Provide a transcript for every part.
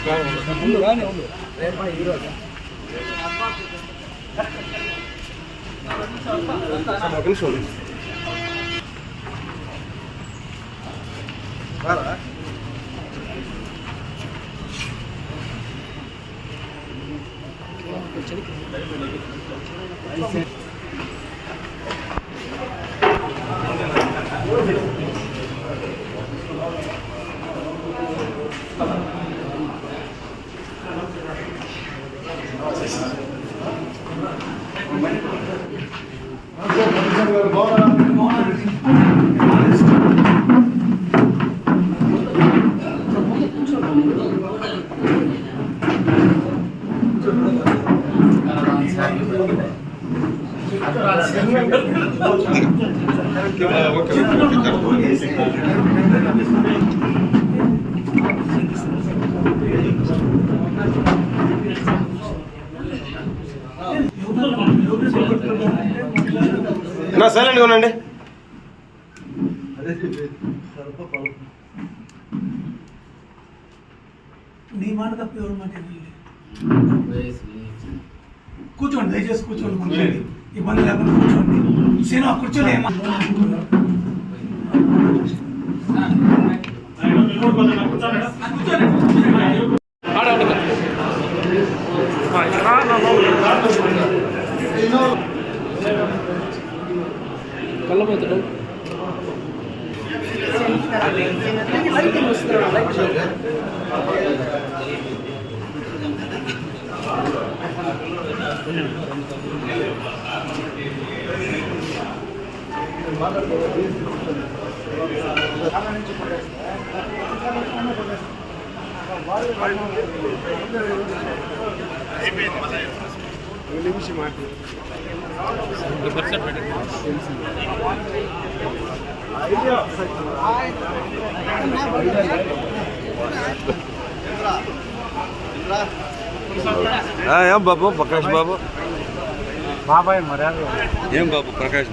నా సైలెంట్గా ఉండండి. నీ మాట తప్ప ఎవరు మాట కూర్చోండి, దయచేసి కూర్చోండి, కూర్చోండి, ఇబ్బంది లేకుండా కూర్చోండి. సీను కూర్చొని కళ్ళబోతుడు నిమిషం మాట ఏం బాబు ప్రకాష్ బాబు బాబాయ్ మర్యాద ఏం బాబు ప్రకాష్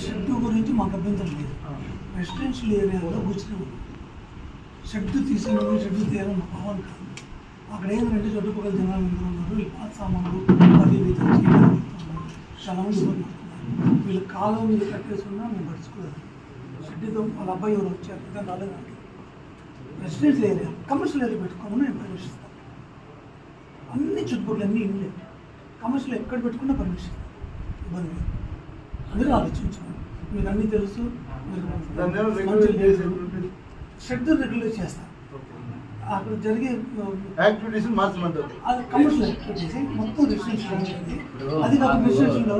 షెడ్ గురించి మాకు అభ్యంతరం లేదు. రెసిడెన్షియల్ ఏరియాలో కూర్చుని షెడ్ తీసుకుని షెడ్ తీయాలని భావన కాదు. అక్కడ ఏంటంటే చుట్టుపక్కల జనాలు అందరూ ఉన్నారు. ఈ పాత సామాన్లు అది క్షణం వీళ్ళు కాలం మీద కట్టేసుకున్నా మేము పడుచుకోలేదు. షెడ్తో వాళ్ళ అబ్బాయి ఎవరు వచ్చారు ఇంకా రాలేదు. రెసిడెన్షియల్ ఏరియా కమర్షియల్ ఏరియా పెట్టుకోమని మేము పర్మిషిస్తాం. అన్ని చుట్టుపక్కల అన్నీ ఇండ్లే. కమర్షియల్ ఎక్కడ పెట్టుకున్నా పర్మిషన్ ఇబ్బంది లేదు. మీరు ఆలోచించుకోండి. మీకు అన్నీ తెలుసు. షెడ్ రెగ్యులేట్ చేస్తారు. అక్కడ జరిగే యాక్టివిటీస్ మార్చమంటారు. అది కమర్షియల్ యాక్టివిటీస్ మొత్తం రెసిడెన్షియల్ ఉంటుంది. అది కాక రెసిడెన్షియల్లో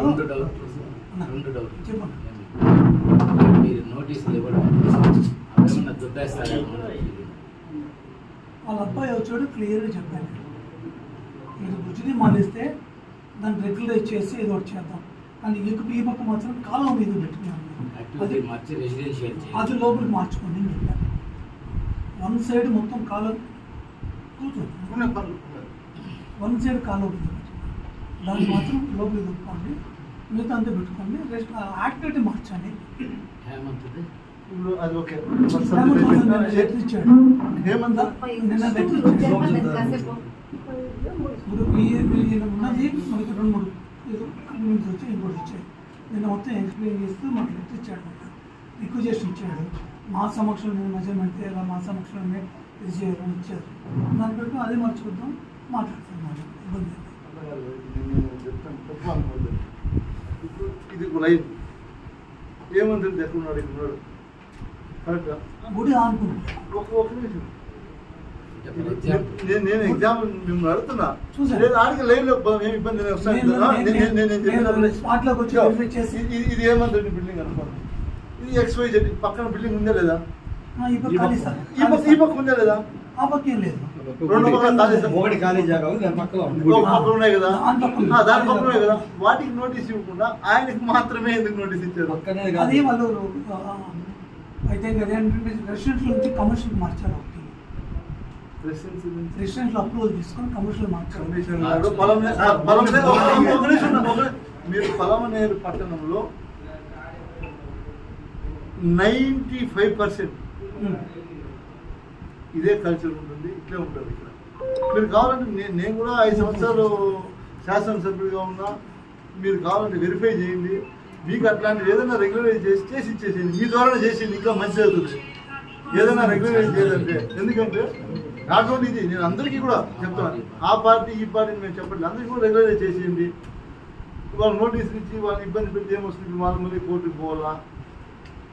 చెప్పండి. వాళ్ళ అబ్బాయి వచ్చాడు క్లియర్గా చెప్పాను. మీరు బుజ్జిని మానేస్తే దాన్ని రెగ్యులైజ్ చేసి ఏదో ఒకటి చేద్దాం. కానీ ఈ పక్క మాత్రం కాలం మీద పెట్టుకున్నాను. అది లోపలికి మార్చుకోండి అని చెప్పాను. వన్ సైడ్ మొత్తం కాలం వన్ సైడ్ కాలం దాన్ని మాత్రం లోపలికి పెట్టుకోండి. మిగతా అంతా పెట్టుకోండి. రెస్ట్ యాక్టివిటీ మార్చండి. అది ఓకే. ఇచ్చాడు నిన్న ఉన్నది మనకి 2-3 కన్వీన్స్ వచ్చి ఇంకోటి ఇచ్చాడు. నిన్న మొత్తం ఎక్స్ప్లెయిన్ చేస్తూ మాకు లెటర్ ఇచ్చాడు. రిక్వెజేషన్ ఇచ్చాడు. మా సమక్షంలో మెజర్మెంట్ చేయాలి, మా సమక్షంలో ఇది చేయాలని ఇచ్చారు. దాన్ని బట్టి అదే మర్చిపోద్దాం, మాట్లాడతాం. మాట ఇబ్బంది ఇది లైవ్ ఏమంటుంది ఎక్కడున్నాడు ఇక్కడ కరెక్ట్గా గుడి ఆనుకున్నాడు. ఒక నిమిషం నేను ఎగ్జామ్ మిమ్మల్ని అడుగుతున్నా. లేదు ఆడికి లైవ్ లో ఏమి ఇబ్బంది స్పాట్లోకి వచ్చి ఇది ఏమంటుంది బిల్డింగ్ అనుకోండి. ఇది XYZ పక్కన బిల్డింగ్ ఉందా లేదా? ఈ పక్క ఉందా లేదా? ఆ పక్క ఏం లేదు. రెండు పక్కన ఖాళీ జాగా ఉన్నాయి కదా, దాని పక్కన ఉన్నాయి కదా. వాటికి నోటీస్ ఇవ్వకుండా ఆయనకి మాత్రమే ఎందుకు నోటీస్ ఇచ్చారు? అదే వాళ్ళు అయితే అదేంటంటే రెసిడెన్షియల్ నుంచి కమర్షియల్ మార్చారు ఒకటి. రెసిడెన్షియల్ అప్రూవల్ తీసుకొని కమర్షియల్ మార్చారు. మీరు పలమనేరు పట్టణంలో 95% ఇదే కల్చర్ ఉంటుంది, ఇట్లే ఉంటుంది ఇక్కడ. మీరు కావాలంటే నేను కూడా 5 సంవత్సరాలు శాసనసభ్యుడిగా ఉన్నా, మీరు కావాలంటే వెరిఫై చేయండి. మీకు అట్లాంటివి ఏదైనా రెగ్యులరైజ్ చేసి ఇచ్చేసేయండి. మీ ద్వారా చేసేయండి, ఇంకా మంచి అవుతుంది. ఏదైనా రెగ్యులరైజ్ చేయాలంటే, ఎందుకంటే నాట్ ఓన్లీ ఇది, నేను అందరికీ కూడా చెప్తాను, ఆ పార్టీ ఈ పార్టీని మేము చెప్పండి, అందరికీ కూడా రెగ్యులరైజ్ చేసేయండి. వాళ్ళు నోటీసులు ఇచ్చి వాళ్ళని ఇబ్బంది పెడితే ఏమొస్తుంది, వాళ్ళు మళ్ళీ కోర్టుకు పోవాలా,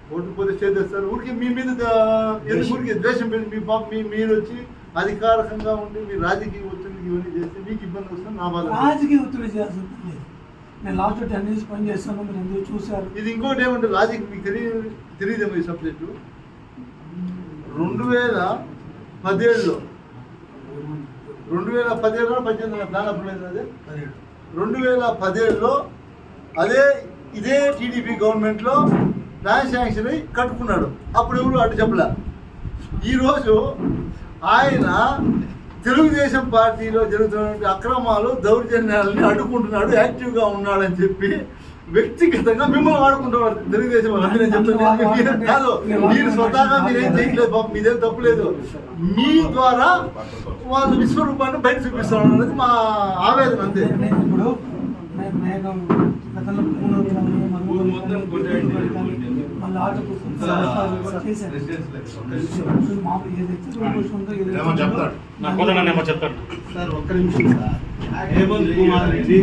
కోర్టుకు పోతే చేస్తారు. ఊరికి మీ మీద ఎందుకు ఊరికి ద్వేషం పెట్టి మీరు వచ్చి అధికారికంగా ఉండి మీరు రాజకీయ ఒత్తిడికి ఇవన్నీ చేస్తే మీకు ఇబ్బంది వస్తుంది. నా బాధ రాజకీయ ఒత్తిడి చేయాల్సి లేదు. నేను లాస్ట్ 10 years పని చేస్తాను, మీరు ఎందుకు చూశారు. ఇది ఇంకోటి ఏమంటే లాజిక్ మీకు తెలియదేమో ఈ సబ్జెక్టు. 2017లో 18 ప్లాన్ అప్రూవ్ అదే 2017లో ఇదే టీడీపీ గవర్నమెంట్లో ప్లాన్ శాంక్షన్ అయ్యి కట్టుకున్నాడు. అప్పుడు ఎవరు అటు చెప్పలే. ఈరోజు ఆయన తెలుగుదేశం పార్టీలో జరుగుతున్న అక్రమాలు దౌర్జన్యాలని అడ్డుకుంటున్నాడు, యాక్టివ్గా ఉన్నాడని చెప్పి వ్యక్తిగతంగా మిమ్మల్ని వాడుకుంటున్నారు తెలుగుదేశం వాళ్ళు. అంటే నేను చెప్తాను కాదు, మీరు స్వతహాగా మీరేం చేయట్లేదు పాపం, మీదేం తప్పులేదు. మీ ద్వారా వాళ్ళు విశ్వరూపాన్ని బయట చూపిస్తాను అనేది మా ఆవేదన, అంతే. ఇప్పుడు మేఘం గతంలో మళ్ళీ ఆటో చేశారు. సార్ ఒక్క నిమిషం సార్. హేమంత్ కుమార్ రెడ్డి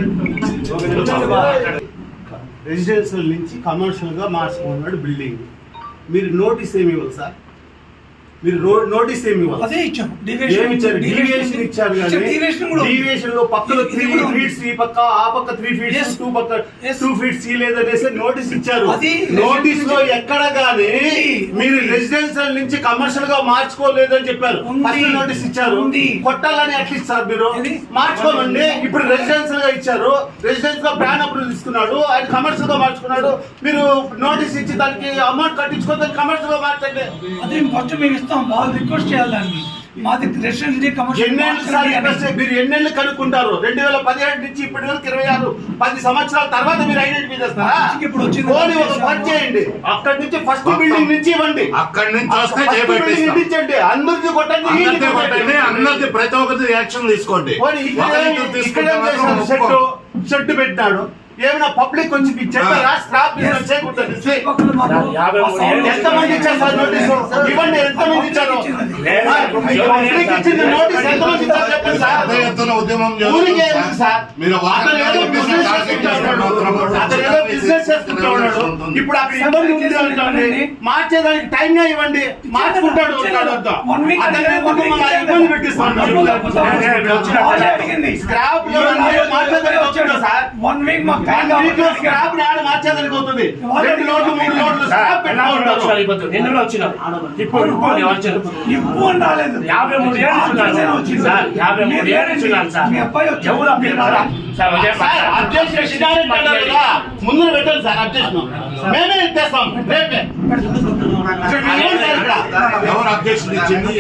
రెసిడెన్షియల్ నుంచి కమర్షియల్గా మార్చుకున్నాడు బిల్డింగ్. మీరు నోటీస్ ఏమి ఇవ్వాలి సార్? మీరు నోటీస్ ఏమి ఇవ్వాలి? అదే ఇచ్చాము. డీవియేషన్ ఇచ్చారు కానీ డీవియేషన్ లో పక్కన 3 feet ఈ పక్క, ఆ పక్క 3 feet, 2 feet లేదనేసి నోటీస్ ఇచ్చారు. నోటీస్ లో ఎక్కడ గానీ మీరు రెసిడెన్షియల్ నుంచి కమర్షియల్ గా మార్చుకోలేదని చెప్పారు. ఫస్ట్ నోటీస్ ఇచ్చారు, కొట్టాలని అట్లీస్ట్ సార్ మీరు మార్చుకోమండి. ఇప్పుడు రెసిడెన్షియల్ గా ఇచ్చారు, రెసిడెన్స్ గా ప్లాన్ అప్రూవల్ తీసుకున్నాడు, ఆయన కమర్షియల్ గా మార్చుకున్నాడు. మీరు నోటీస్ ఇచ్చి దానికి అమౌంట్ కట్టించుకోవద్దని కమర్షియల్ గా మార్చండి. అదే ఫస్ట్ మేము ఇస్తాం, వాళ్ళు రిక్వెస్ట్ చేయాలండి. మాది రెసిడెన్షియల్ కమర్షియల్ మీరు ఎన్నెళ్ళు కనుక్కుంటారు? 2017 నుంచి ఇప్పటి వరకు 26 10 సంవత్సరాల తర్వాత మీరు ఐడెంటిఫై చేస్తారా? ఇప్పుడు వచ్చింది ఒక పని చేయండి, అక్కడి నుంచి ఫస్ట్ బిల్డింగ్ నుంచి ఇవ్వండి, అక్కడి నుంచి వస్తే ఇచ్చేయండి. అందరికి కొట్టండి, అందరికి ప్రతి ఒక్కరి యాక్షన్ తీసుకోండి. షెడ్ పెట్టినాడు, ఏమైనా పబ్లిక్ కొంచెం చెప్పారా? స్క్రాప్ ఎంతమంది ఇచ్చారు సార్ నోటీసు? ఇవ్వండి, ఎంతమంది ఇచ్చారు? పబ్లిక్ ఇచ్చింది నోటీస్ ఎంతమంది ఇచ్చారు చెప్పండి సార్. ఉద్యమం ఊరికే సార్, అతను ఏదో బిజినెస్ చేసుకుంటా ఉన్నాడు. ఇప్పుడు అక్కడ ఇబ్బంది ఉంది అంటే మార్చేదానికి టైం ఇవ్వండి, మార్చుకుంటాడు. ఇబ్బంది పెట్టిస్తాను. స్క్రాప్ లో మార్చేదానికి సార్ 1 week స్క్రాప్ మార్చేదానికి అవుతుంది. 2 లోడ్లు 3 లోడ్లు స్క్రాప్ పెట్టుకుంటారు. ఇప్పుడు రాలేదు. 53 ఏళ్ళు వచ్చింది సార్. 53 ఏళ్ళు వచ్చింది సార్. మీ అబ్బాయి ఎవరు అభ్యర్థి ముందు పెట్టండి సార్, అబ్జెక్షన్ మేమే ఇచ్చేస్తాం రేపే. ఎవరు అబ్జెక్షన్ ఇచ్చింది?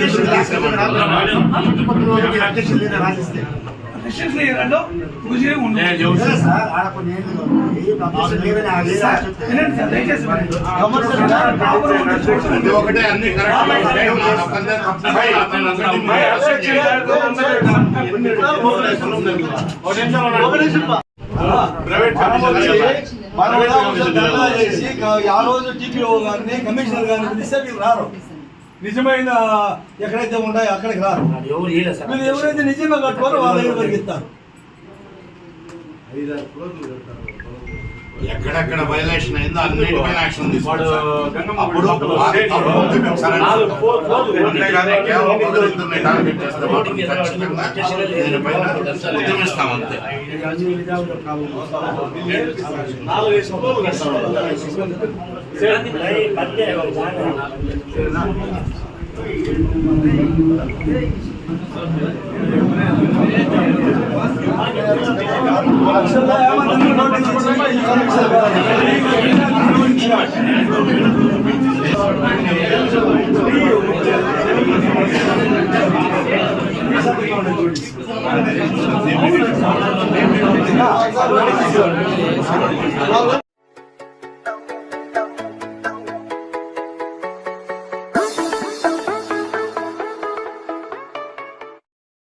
ఒకటే అన్ని ఆ రోజు టీపీఓ గారిని కమిషనర్ గారిని పిలిస్తే వీళ్ళు రారు. నిజమైన ఎక్కడైతే ఉంటాయో అక్కడికి రారు. మీరు ఎవరైతే నిజంగా కట్టుకోరో వాళ్ళ దగ్గర పరిగెత్తారు. ఎక్కడెక్కడ వైలేషన్ అయిందో అన్నిటిపైన యాక్షన్ తీసుకోండి. టార్గెట్ చేస్తే మాత్రం ఖచ్చితంగా దీనిపైన ఉద్యమిస్తాం అంతే. నోటీస్ ఈ సంతకం అనేది చూడండి.